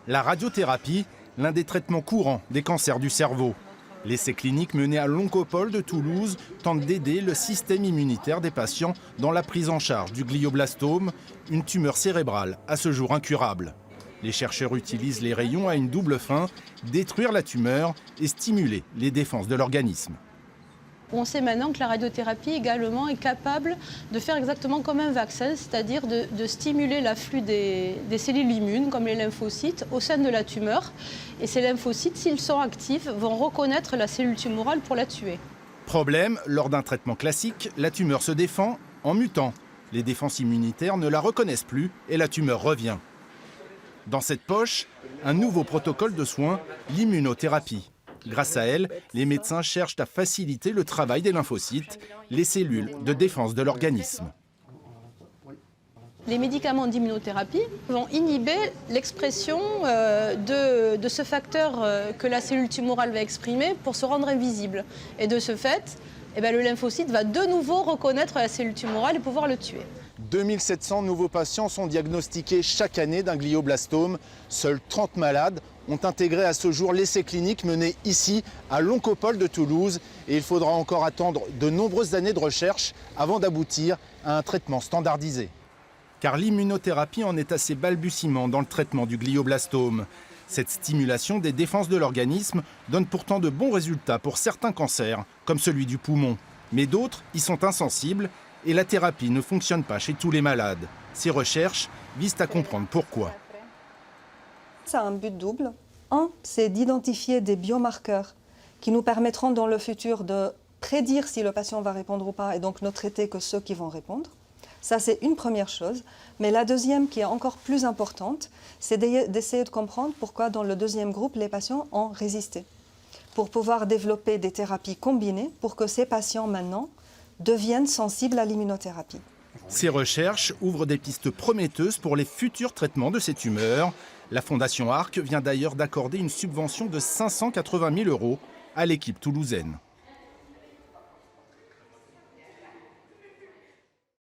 La radiothérapie, l'un des traitements courants des cancers du cerveau. L'essai clinique mené à l'Oncopole de Toulouse tente d'aider le système immunitaire des patients dans la prise en charge du glioblastome, une tumeur cérébrale à ce jour incurable. Les chercheurs utilisent les rayons à une double fin, détruire la tumeur et stimuler les défenses de l'organisme. On sait maintenant que la radiothérapie également est capable de faire exactement comme un vaccin, c'est-à-dire de stimuler l'afflux des cellules immunes, comme les lymphocytes, au sein de la tumeur. Et ces lymphocytes, s'ils sont actifs, vont reconnaître la cellule tumorale pour la tuer. Problème, lors d'un traitement classique, la tumeur se défend en mutant. Les défenses immunitaires ne la reconnaissent plus et la tumeur revient. Dans cette poche, un nouveau protocole de soins, l'immunothérapie. Grâce à elle, les médecins cherchent à faciliter le travail des lymphocytes, les cellules de défense de l'organisme. Les médicaments d'immunothérapie vont inhiber l'expression de ce facteur que la cellule tumorale va exprimer pour se rendre invisible. Et de ce fait, le lymphocyte va de nouveau reconnaître la cellule tumorale et pouvoir le tuer. 2700 nouveaux patients sont diagnostiqués chaque année d'un glioblastome. Seuls 30 malades ont intégré à ce jour l'essai clinique mené ici à l'Oncopole de Toulouse. Et il faudra encore attendre de nombreuses années de recherche avant d'aboutir à un traitement standardisé. Car l'immunothérapie en est à ses balbutiements dans le traitement du glioblastome. Cette stimulation des défenses de l'organisme donne pourtant de bons résultats pour certains cancers, comme celui du poumon. Mais d'autres y sont insensibles et la thérapie ne fonctionne pas chez tous les malades. Ces recherches visent à comprendre pourquoi. Ça a un but double. Un, c'est d'identifier des biomarqueurs qui nous permettront dans le futur de prédire si le patient va répondre ou pas et donc ne traiter que ceux qui vont répondre. Ça, c'est une première chose. Mais la deuxième, qui est encore plus importante, c'est d'essayer de comprendre pourquoi dans le deuxième groupe, les patients ont résisté. Pour pouvoir développer des thérapies combinées pour que ces patients, maintenant, deviennent sensibles à l'immunothérapie. Ces recherches ouvrent des pistes prometteuses pour les futurs traitements de ces tumeurs. La Fondation ARC vient d'ailleurs d'accorder une subvention de 580 000 € à l'équipe toulousaine.